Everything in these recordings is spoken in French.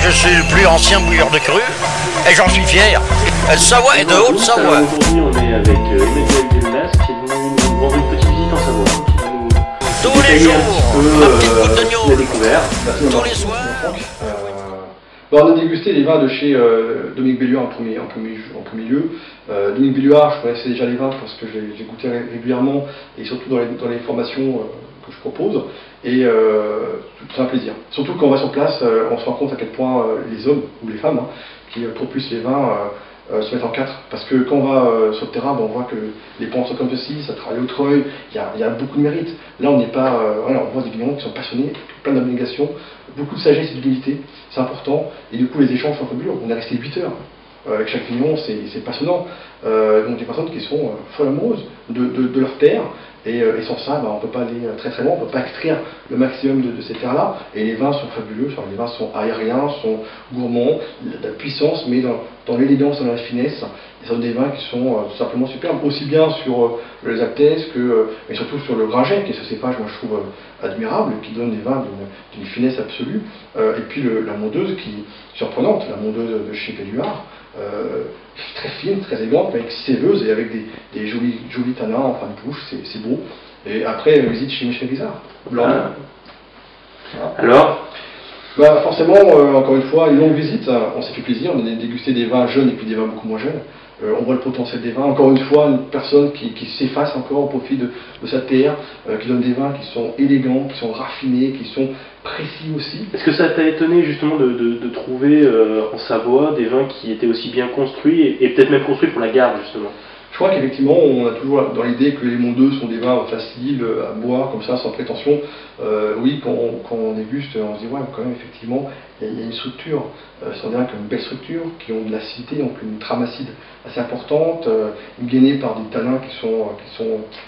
je suis le plus ancien bouilleur de cru, et j'en suis fier. Savoie est de Haute-Savoie. Aujourd'hui, on est avec Emmanuel Delmas qui est venu nous rendre une petite visite en Savoie. Qui va nous Tous les jours, un petit peu un petit bout ce qu'il a d'oignon. découvert. Tous les soirs. On a dégusté les vins de chez Dominique Belluard en premier lieu. Dominique Belluard, je connaissais déjà les vins parce que j'ai goûté régulièrement et surtout dans les formations que je propose. Et c'est un plaisir. Surtout quand on va sur place, on se rend compte à quel point les hommes ou les femmes qui propulsent les vins se mettent en quatre. Parce que quand on va sur le terrain, on voit que les ponts sont comme ceci, ça travaille au treuil, il y a beaucoup de mérite. Là, on n'est pas. Voilà, on voit des vignerons qui sont passionnés, plein d'abnégations, beaucoup de sagesse et d'humilité, c'est important. Et du coup, les échanges sont fabuleux. On est resté 8 heures. Avec chaque vigneron, c'est passionnant. Donc des personnes qui sont folles amoureuses de leur terre. Et sans ça, on ne peut pas aller très très loin, on ne peut pas extraire le maximum de ces terres-là. Et les vins sont fabuleux, les vins sont aériens, sont gourmands, de la puissance, mais dans l'élégance, dans la finesse. Et ce sont des vins qui sont tout simplement superbes, aussi bien sur les Altesses mais surtout sur le Gringet, qui est ce cépage, moi je trouve admirable, qui donne des vins d'une finesse absolue. Et puis la mondeuse qui est surprenante, la mondeuse de chez Belluard. Très fine, très élégante, avec séveuse et avec des jolis tanins en fin de bouche, c'est beau. Et après, visite chez Michel Guizard. Alors forcément, encore une fois, une longue visite, on s'est fait plaisir, on a dégusté des vins jeunes et puis des vins beaucoup moins jeunes. On voit le potentiel des vins. Encore une fois, une personne qui s'efface encore au profit de sa terre, qui donne des vins qui sont élégants, qui sont raffinés, qui sont précis aussi. Est-ce que ça t'a étonné justement de trouver en Savoie des vins qui étaient aussi bien construits et peut-être même construits pour la garde justement? Je crois qu'effectivement, on a toujours dans l'idée que les mondeux sont des vins faciles à boire, comme ça, sans prétention. Oui, quand on déguste, on se dit, ouais, quand même, effectivement, il y a une structure, c'est bien comme une belle structure, qui ont de l'acidité, donc une trame acide assez importante, gainée par des tanins qui sont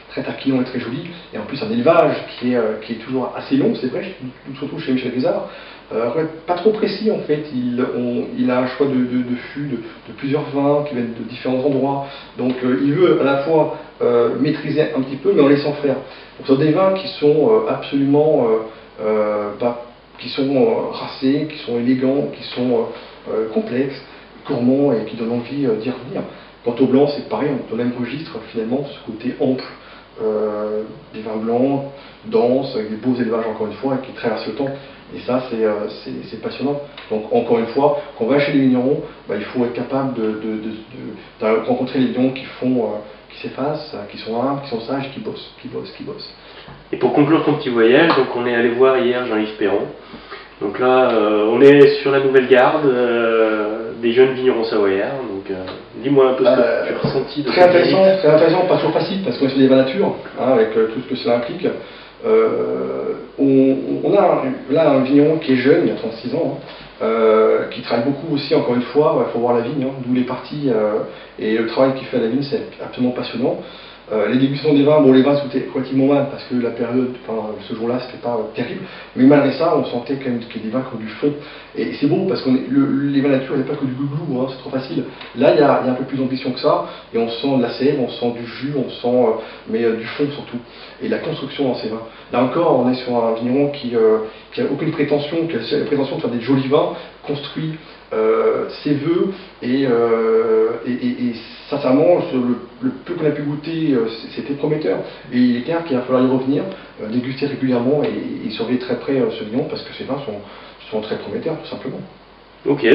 très taquinants et très jolis, et en plus un élevage qui est toujours assez long, c'est vrai, surtout chez Michel Guizard. Pas trop précis en fait, il a un choix de fûts, de plusieurs vins qui viennent de différents endroits, donc il veut à la fois maîtriser un petit peu mais en laissant faire. Donc ce sont des vins qui sont absolument qui sont racés, qui sont élégants, qui sont complexes, gourmands et qui donnent envie d'y revenir. Quant au blanc, c'est pareil, on est dans le même registre finalement, ce côté ample, des vins blancs, denses, avec des beaux élevages encore une fois, et qui traversent le temps. Et ça, c'est passionnant. Donc, encore une fois, quand on va chez les vignerons, il faut être capable de rencontrer les vignerons qui s'effacent, qui sont humbles, qui sont sages, qui bossent. Et pour conclure ton petit voyage, donc on est allé voir hier Jean-Yves Perron. Donc là, on est sur la nouvelle garde des jeunes vignerons savoyards. Donc, dis-moi un peu ce que tu as ressenti de très intéressant, pas toujours facile, parce qu'on est sur des vins nature, avec tout ce que cela implique. On a là un vigneron qui est jeune, il a 36 ans, qui travaille beaucoup aussi, encore une fois, il faut voir la vigne, d'où les parties, et le travail qu'il fait à la vigne, c'est absolument passionnant. Les dégustations des vins, les vins c'était relativement mal parce que la période, ce jour-là, c'était pas terrible, mais malgré ça, on sentait quand même qu'il y a des vins qui ont du fond. Et c'est beau parce que les vins nature, il n'y a pas que du glouglou, c'est trop facile. Là, il y a un peu plus d'ambition que ça, et on sent de la sève, on sent du jus, on sent du fond surtout, et la construction dans ces vins. Là encore, on est sur un vigneron qui a aucune prétention, qui a la prétention de faire des jolis vins construits, séveux et sincèrement, le peu qu'on a pu goûter, c'était prometteur. Et il est clair qu'il va falloir y revenir, déguster régulièrement et surveiller très près ce vigneron parce que ces vins sont très prometteurs, tout simplement. Ok,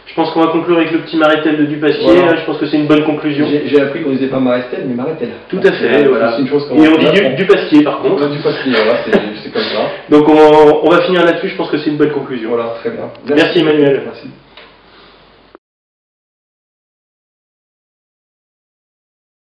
je pense qu'on va conclure avec le petit Marétel de Dupasquier. Voilà. Je pense que c'est une bonne conclusion. J'ai appris qu'on ne disait pas Marestel, mais Marétel. Tout à fait, voilà. Une chose et on dit Dupasquier par contre. Dupasquier, voilà, c'est comme ça. Donc on va finir là-dessus, je pense que c'est une bonne conclusion. Voilà, très bien. Merci Emmanuel. Merci.